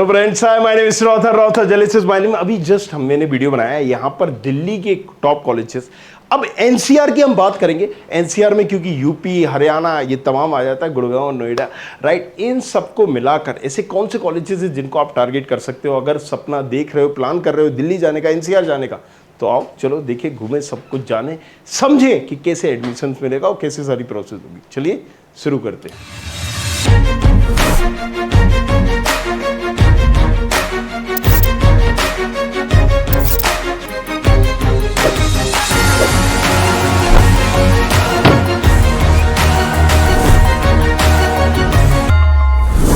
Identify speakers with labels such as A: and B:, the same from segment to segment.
A: तो friends hi, my name is रॉथर जलिसिस माय नेम। अभी जस्ट मैंने वीडियो बनाया है यहाँ पर दिल्ली के टॉप कॉलेजेस। अब एनसीआर की हम बात करेंगे। एनसीआर में क्योंकि यूपी हरियाणा ये तमाम आ जाता है, गुड़गांव नोएडा, राइट। इन सबको मिलाकर ऐसे कौन से कॉलेजेस हैं जिनको आप टारगेट कर सकते हो अगर सपना देख रहे हो, प्लान कर रहे हो दिल्ली जाने का, एनसीआर जाने का। तो आओ चलो देखें, घूमें, सब कुछ जाने, समझें कि कैसे एडमिशन मिलेगा और कैसे सारी प्रोसेस होगी। चलिए शुरू करते हैं।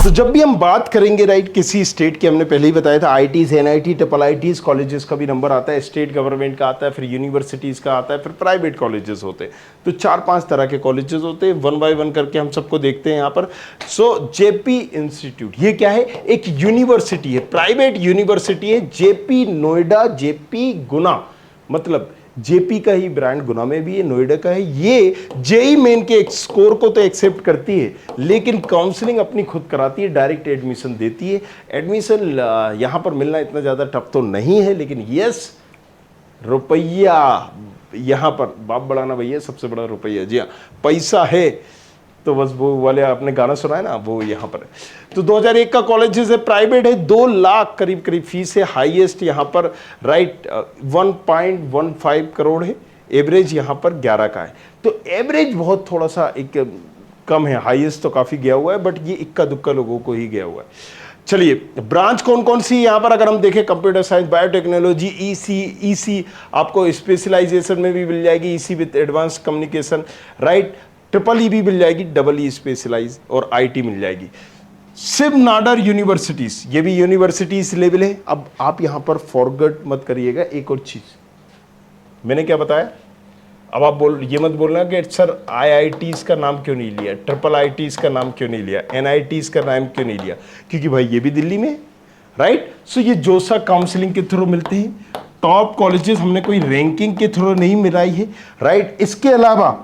A: तो जब भी हम बात करेंगे राइट किसी स्टेट की, हमने पहले ही बताया था ITs, NIT, triple ITs colleges का भी नंबर आता है, स्टेट गवर्नमेंट का आता है, फिर यूनिवर्सिटीज का आता है, फिर प्राइवेट कॉलेजेस होते हैं। तो 4-5 तरह के कॉलेजेस होते हैं। वन बाय वन करके हम सबको देखते हैं यहाँ पर। सो जेपी इंस्टीट्यूट ये क्या है? एक यूनिवर्सिटी है, प्राइवेट यूनिवर्सिटी है। जेपी नोएडा, जेपी गुना, मतलब जेपी का ही ब्रांड गुना में भी है, नोएडा का है। ये जेई मेन के स्कोर को तो एक्सेप्ट करती है, लेकिन काउंसलिंग अपनी खुद कराती है, डायरेक्ट एडमिशन देती है। एडमिशन यहाँ पर मिलना इतना ज़्यादा टफ तो नहीं है, लेकिन यस, रुपया यहाँ पर बाप बढ़ाना भैया, सबसे बड़ा रुपया। जी हाँ, पैसा है तो बस वो वाले आपने गाना सुना है ना, वो यहाँ पर है। तो 2001 का कॉलेज है, प्राइवेट है, 2 लाख करीब फीस है। हाईएस्ट यहाँ पर राइट 1.15 करोड़ है। एवरेज यहाँ पर 11 का है। तो एवरेज बहुत थोड़ा सा एक कम है, हाईएस्ट तो काफ़ी गया हुआ है, बट ये इक्का दुक्का लोगों को ही गया हुआ है। चलिए ब्रांच कौन कौन सी यहाँ पर अगर हम देखें, कंप्यूटर साइंस, बायोटेक्नोलॉजी, ईसी आपको स्पेशलाइजेशन में भी मिल जाएगी, EC with advance communication, right. Triple E भी मिल जाएगी, डबल ई स्पेशलाइज, और आईटी मिल जाएगी। शिव नाडर यूनिवर्सिटीज, ये भी यूनिवर्सिटीज लेवल है। अब आप यहां पर फॉरगेट मत करिएगा एक और चीज, मैंने क्या बताया। अब आप ये मत बोलना कि सर आईआईटीज का नाम क्यों नहीं लिया, ट्रिपल आईटीज का नाम क्यों नहीं लिया, एनआईटीज का नाम क्यों नहीं लिया, क्योंकि भाई ये भी दिल्ली में, राइट। सो ये जोसा काउंसलिंग के थ्रू मिलते हैं। टॉप कॉलेजेस हमने कोई रैंकिंग के थ्रू नहीं मिलाई है, राइट। इसके अलावा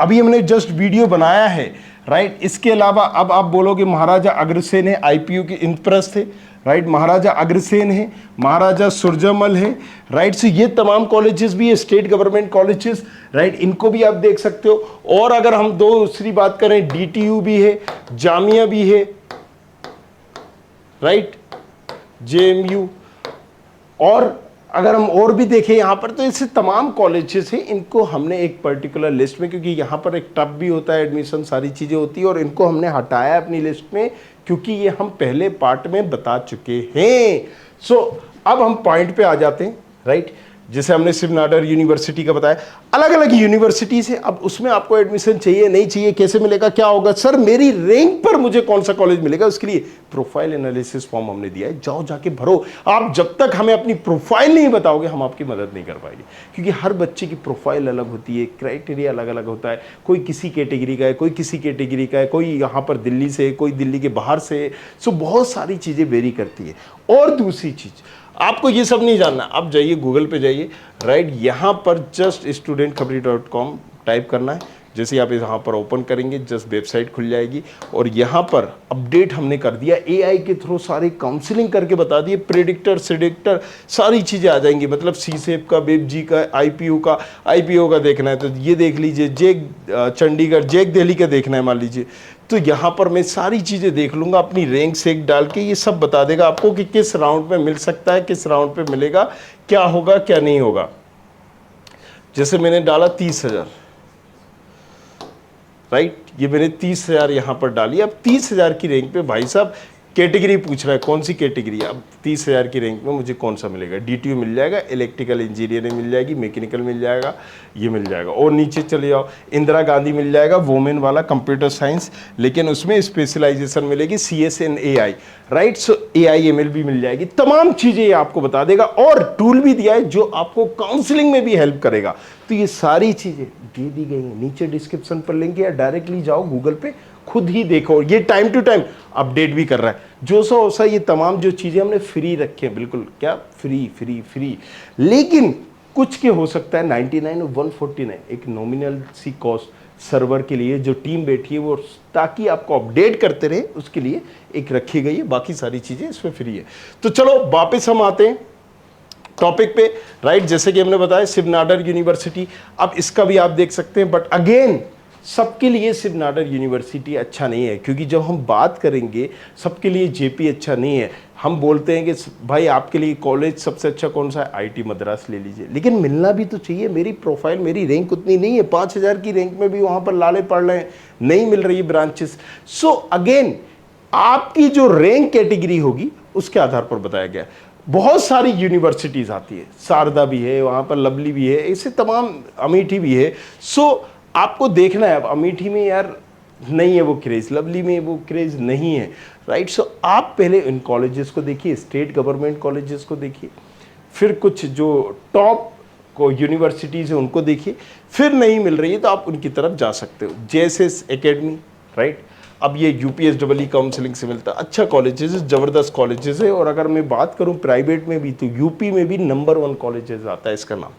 A: अभी हमने जस्ट वीडियो बनाया है, राइट। इसके अलावा अब आप बोलोगे महाराजा अग्रसेन है, आईपीयू के इंद्रप्रस्थ है, राइट। महाराजा अग्रसेन है, महाराजा सुरजमल है, राइट। सो ये तमाम कॉलेजेस भी है, स्टेट गवर्नमेंट कॉलेजेस, राइट। इनको भी आप देख सकते हो। और अगर हम दूसरी बात करें, डीटीयू भी है, जामिया भी है, राइट, जेएमयू। और अगर हम और भी देखें यहाँ पर, तो ऐसे तमाम कॉलेजेस हैं। इनको हमने एक पर्टिकुलर लिस्ट में, क्योंकि यहाँ पर एक टफ भी होता है एडमिशन, सारी चीज़ें होती है, और इनको हमने हटाया अपनी लिस्ट में, क्योंकि ये हम पहले पार्ट में बता चुके हैं। सो अब हम पॉइंट पे आ जाते हैं, राइट। जैसे हमने शिव नाडर यूनिवर्सिटी का बताया, अलग अलग यूनिवर्सिटीज़ है। अब उसमें आपको एडमिशन चाहिए, नहीं चाहिए, कैसे मिलेगा, क्या होगा, सर मेरी रैंक पर मुझे कौन सा कॉलेज मिलेगा, उसके लिए प्रोफाइल एनालिसिस फॉर्म हमने दिया है, जाओ जाके भरो। आप जब तक हमें अपनी प्रोफाइल नहीं बताओगे, हम आपकी मदद नहीं कर पाएंगे, क्योंकि हर बच्चे की प्रोफाइल अलग होती है, क्राइटेरिया अलग अलग होता है। कोई किसी कैटेगरी का है, कोई किसी कैटेगरी का है, कोई यहाँ पर दिल्ली से, कोई दिल्ली के बाहर से। सो बहुत सारी चीज़ें वेरी करती है। और दूसरी चीज़, आपको ये सब नहीं जानना, आप जाइए गूगल पे जाइए, राइट। यहाँ पर जस्ट studentkhapri.com टाइप करना है। जैसे आप यहाँ पर ओपन करेंगे, जस्ट वेबसाइट खुल जाएगी, और यहाँ पर अपडेट हमने कर दिया, एआई के थ्रू सारी काउंसलिंग करके बता दिए, प्रेडिक्टर सिडिक्टर सारी चीज़ें आ जाएंगी। मतलब सीसेप का, वेबजी का, आईपीओ का देखना है तो ये देख लीजिए, जेक चंडीगढ़, जेक दिल्ली का देखना है मान लीजिए, तो यहाँ पर मैं सारी चीज़ें देख लूँगा, अपनी रैंक सेक डाल के ये सब बता देगा आपको कि किस राउंड में मिल सकता है, किस राउंड पे मिलेगा, क्या होगा क्या नहीं होगा। जैसे मैंने डाला 30,000, राइट, ये मैंने 30,000 यहाँ पर डाली। अब 30,000 की रैंक पे भाई साहब कैटेगरी पूछ रहा है, कौन सी कैटेगरी। अब 30,000 की रैंक में मुझे कौन सा मिलेगा, डीटीयू मिल जाएगा, इलेक्ट्रिकल इंजीनियरिंग मिल जाएगी, मैकेनिकल मिल जाएगा, ये मिल जाएगा। और नीचे चले जाओ, इंदिरा गांधी मिल जाएगा, वोमेन वाला कंप्यूटर साइंस, लेकिन उसमें स्पेशलाइजेशन मिलेगी CS and AI, right. So AI/ML भी मिल जाएगी। तमाम चीज़ें ये आपको बता देगा, और टूल भी दिया है जो आपको काउंसलिंग में भी हेल्प करेगा। तो ये सारी चीज़ें दे दी गई हैं, नीचे डिस्क्रिप्शन पर लिंक है, या डायरेक्टली जाओ गूगल पे, खुद ही देखो। ये टाइम टू टाइम अपडेट भी कर रहा है, जो सा वैसा। ये तमाम जो चीज़ें हमने फ्री रखे हैं, बिल्कुल क्या, फ्री। लेकिन कुछ के हो सकता है 99 और 149, एक नॉमिनल सी कॉस्ट सर्वर के लिए जो टीम बैठी है वो, ताकि आपको अपडेट करते रहे, उसके लिए एक रखी गई है। बाकी सारी चीज़ें इसमें फ्री है। तो चलो वापस हम आते हैं टॉपिक पे, राइट। जैसे कि हमने बताया शिव नाडर यूनिवर्सिटी, अब इसका भी आप देख सकते हैं, बट अगेन सबके लिए शिव नाडर यूनिवर्सिटी अच्छा नहीं है, क्योंकि जब हम बात करेंगे सबके लिए जेपी अच्छा नहीं है। हम बोलते हैं कि भाई आपके लिए कॉलेज सबसे अच्छा कौन सा है, आईटी मद्रास ले लीजिए, लेकिन मिलना भी तो चाहिए। मेरी प्रोफाइल, मेरी रैंक उतनी नहीं है, 5000 की रैंक में भी वहाँ पर लाले पड़ रहे हैं, नहीं मिल रही ब्रांचेस। सो अगेन आपकी जो रैंक कैटेगरी होगी उसके आधार पर बताया गया। बहुत सारी यूनिवर्सिटीज़ आती है, शारदा भी है वहाँ पर, लवली भी है, ऐसे तमाम, अमेठी भी है। सो आपको देखना है, अब अमेठी में यार नहीं है वो क्रेज़, लवली में वो क्रेज़ नहीं है, राइट। सो आप पहले इन कॉलेजेस को देखिए, स्टेट गवर्नमेंट कॉलेजेस को देखिए, फिर कुछ जो टॉप को यूनिवर्सिटीज़ है उनको देखिए, फिर नहीं मिल रही है तो आप उनकी तरफ जा सकते हो। जेएसएस एकेडमी, राइट, अब ये यूपीएसडब्ल्यू काउंसलिंग से मिलता है, अच्छा कॉलेजेस, ज़बरदस्त कॉलेजेस है। और अगर मैं बात करूँ प्राइवेट में भी, तो यूपी में भी नंबर 1 कॉलेजेस आता है, इसका नाम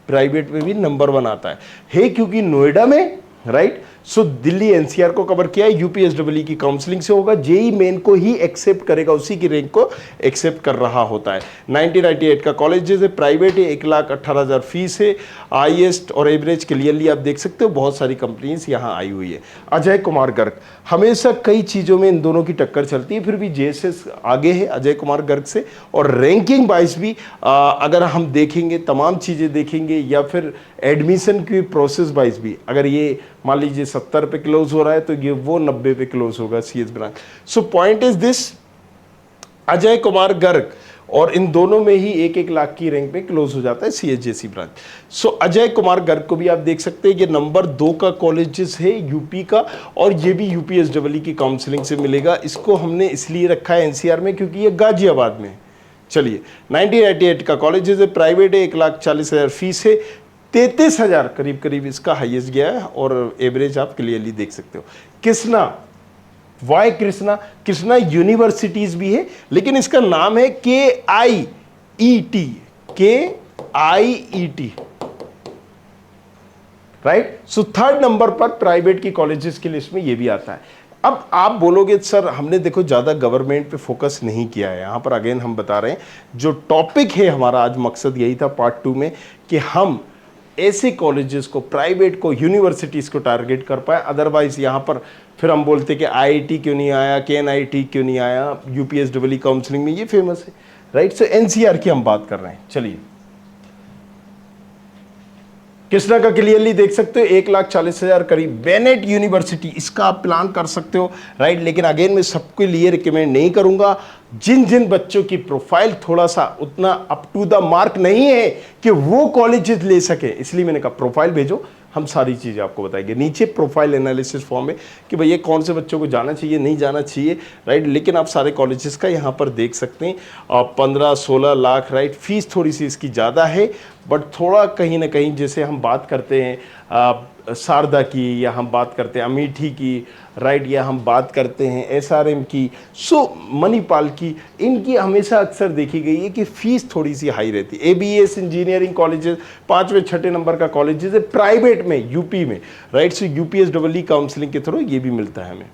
A: प्राइवेट में भी नंबर 1 आता है क्योंकि नोएडा में, राइट। सो दिल्ली एनसीआर को कवर किया है, यूपीएसडब्ल्यू की काउंसलिंग से होगा, जेई मेन को ही एक्सेप्ट करेगा, उसी की रैंक को एक्सेप्ट कर रहा होता है। 1998 का कॉलेज है, प्राइवेट है, 1,18,000 फीस है, हाईएस्ट और एवरेज क्लियरली आप देख सकते हो, बहुत सारी कंपनीज यहाँ आई हुई है। अजय कुमार गर्ग, हमेशा कई चीज़ों में इन दोनों की टक्कर चलती है, फिर भी जेएसएस आगे है अजय कुमार गर्ग से। और रैंकिंग वाइज भी अगर हम देखेंगे, तमाम चीज़ें देखेंगे, या फिर एडमिशन की प्रोसेस वाइज भी, अगर ये मान लीजिए 70 पे क्लोज हो रहा है तो ये वो 90 पे क्लोज होगा CS branch. So point is this, Ajay Kumar Garg, और इन दोनों में ही 1-1 लाख की रैंक में क्लोज हो जाता है सीएचजेसी ब्रांच। सो अजय कुमार गर्ग को भी आप देख सकते हैं, ये नंबर 2 का कॉलेजेस है यूपी का, और ये भी यूपीएसडब्ल्यू की काउंसलिंग से मिलेगा। इसको हमने इसलिए रखा है एनसीआर में क्योंकि ये गाजियाबाद में है। चलिए, 1998 का कॉलेजेस है, प्राइवेट है, 1,40,000 फीस है, 33,000 करीब करीब इसका हाईएस्ट गया है, और एवरेज आप क्लियरली देख सकते हो। कृष्णा, वाई कृष्णा, कृष्णा यूनिवर्सिटीज भी है, लेकिन इसका नाम है KIET, KIET, राइट। सो 3rd नंबर पर प्राइवेट की कॉलेजेस की लिस्ट में ये भी आता है। अब आप बोलोगे सर हमने देखो ज़्यादा गवर्नमेंट पे फोकस नहीं किया है, यहाँ पर अगेन हम बता रहे हैं, जो टॉपिक है हमारा आज, मकसद यही था पार्ट 2 में कि हम ऐसे कॉलेजेस को, प्राइवेट को, यूनिवर्सिटीज़ को टारगेट कर पाए। अदरवाइज यहाँ पर फिर हम बोलते कि IIT क्यों नहीं आया, KNIT क्यों नहीं आया, यूपीएसडब्ल्यू काउंसलिंग में ये फेमस है, राइट। सो एनसीआर की हम बात कर रहे हैं। चलिए, कृष्णा का क्लियरली देख सकते हो, 1,40,000 करीब। बेनेट यूनिवर्सिटी, इसका आप प्लान कर सकते हो, राइट। लेकिन अगेन मैं सबके लिए रिकमेंड नहीं करूंगा, जिन जिन बच्चों की प्रोफाइल थोड़ा सा उतना अप टू द मार्क नहीं है कि वो कॉलेजेस ले सके, इसलिए मैंने कहा प्रोफाइल भेजो, हम सारी चीज़ें आपको बताएंगे। नीचे प्रोफाइल एनालिसिस फॉर्म है कि भैया कौन से बच्चों को जाना चाहिए, नहीं जाना चाहिए, राइट। लेकिन आप सारे कॉलेजेस का यहाँ पर देख सकते हैं, 15-16 लाख, राइट। फीस थोड़ी सी इसकी ज़्यादा है, बट थोड़ा कहीं ना कहीं, जैसे हम बात करते हैं शारदा की, या हम बात करते हैं अमेठी की, राइट, या हम बात करते हैं SRM की, सो मणिपाल की, इनकी हमेशा अक्सर देखी गई है कि फ़ीस थोड़ी सी हाई रहती है। ABS इंजीनियरिंग कॉलेजेस 5वें-6ठे नंबर का कॉलेजेस है प्राइवेट में, यूपी में, राइट। सो यूपीएसडब्ल्यू काउंसलिंग के थ्रू ये भी मिलता है हमें।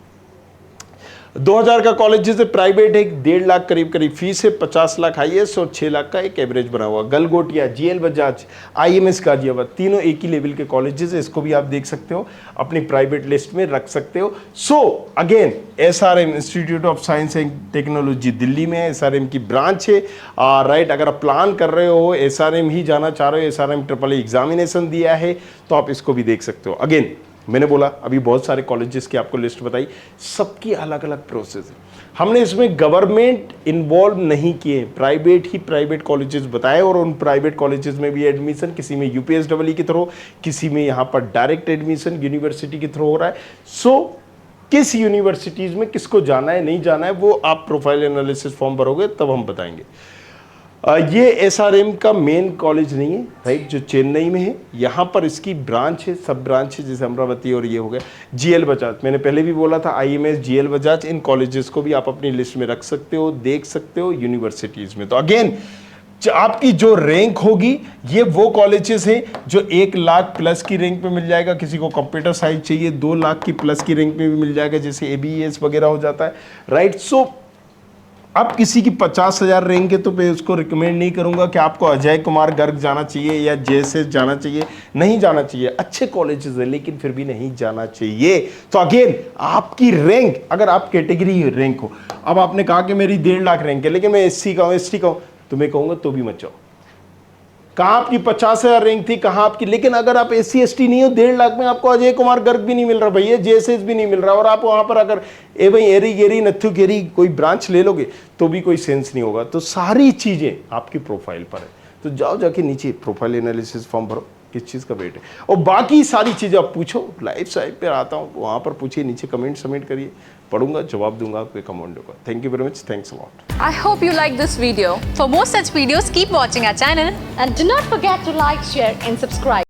A: 2000 का कॉलेज है, प्राइवेट है, 1.5 लाख करीब करीब फीस है, 50 लाख हाईएस्ट और 6 लाख का एक एवरेज बना हुआ। गलगोटिया, GL बजाज, IMS गाजियाबाद, तीनों एक ही लेवल के कॉलेजेस है, इसको भी आप देख सकते हो, अपनी प्राइवेट लिस्ट में रख सकते हो। So again SRM institute of science and technology Delhi में है, SRM की ब्रांच है, राइट। अगर आप प्लान कर रहे हो, SRM ही जाना चाह रहे हो, SRM ट्रिपल एग्जामिनेशन दिया है, तो आप इसको भी देख सकते हो। अगेन मैंने बोला अभी बहुत सारे कॉलेजेस की आपको लिस्ट बताई, सबकी अलग अलग प्रोसेस है, हमने इसमें गवर्नमेंट इन्वॉल्व नहीं किए, प्राइवेट ही प्राइवेट कॉलेजेस बताए, और उन प्राइवेट कॉलेजेस में भी एडमिशन, किसी में यूपीएसडब्ल्यू की थ्रू, किसी में यहाँ पर डायरेक्ट एडमिशन यूनिवर्सिटी के थ्रू हो रहा है। सो किस यूनिवर्सिटीज़ में किसको जाना है, नहीं जाना है, वो आप प्रोफाइल एनालिसिस फॉर्म भरोगे तब हम बताएंगे। ये SRM का मेन कॉलेज नहीं है, राइट, जो चेन्नई में है, यहाँ पर इसकी ब्रांच है, सब ब्रांच है, जैसे अमरावती और ये हो गया। GL बजाज, मैंने पहले भी बोला था, IMS, GL बजाज, इन कॉलेजेस को भी आप अपनी लिस्ट में रख सकते हो, देख सकते हो यूनिवर्सिटीज़ में। तो अगेन आपकी जो रैंक होगी ये वो कॉलेजेस हैं जो 1 लाख प्लस की रैंक पे मिल जाएगा, किसी को कंप्यूटर साइंस चाहिए 2 लाख की प्लस की रैंक पे भी मिल जाएगा, जैसे ABES वगैरह हो जाता है, राइट। सो अब किसी की 50,000 रैंक है तो मैं उसको रिकमेंड नहीं करूंगा कि आपको अजय कुमार गर्ग जाना चाहिए या JSS जाना चाहिए, नहीं जाना चाहिए। अच्छे कॉलेजेस है लेकिन फिर भी नहीं जाना चाहिए। तो अगेन आपकी रैंक, अगर आप कैटेगरी रैंक हो, अब आपने कहा कि मेरी 1.5 लाख रैंक है लेकिन मैं SC का हूं, ST का हूं, तो मैं कहूंगा तो भी मत जाओ। कहां आपकी 50,000 रैंक थी, कहां आपकी, लेकिन अगर आप SC ST नहीं हो, 1.5 लाख में आपको अजय कुमार गर्ग भी नहीं मिल रहा भैया, JSS भी नहीं मिल रहा, और आप वहां पर अगर एरी गेरी नथु गेरी कोई ब्रांच ले लोगे तो भी कोई सेंस नहीं होगा। तो सारी चीजें आपकी प्रोफाइल पर है, तो जाओ जाके नीचे प्रोफाइल एनालिसिस फॉर्म भरो, किस चीज़ का वेट है, और बाकी सारी चीज़ें आप पूछो। लाइव साइट पे आता हूँ, वहाँ पर पूछिए, नीचे कमेंट सबमिट करिए, पढ़ूंगा, जवाब दूंगा आपके कमेंट का। Thank you very much, thanks a lot.
B: I hope you like this video. For more such videos, keep watching our channel.
C: And do not forget to like, share and subscribe.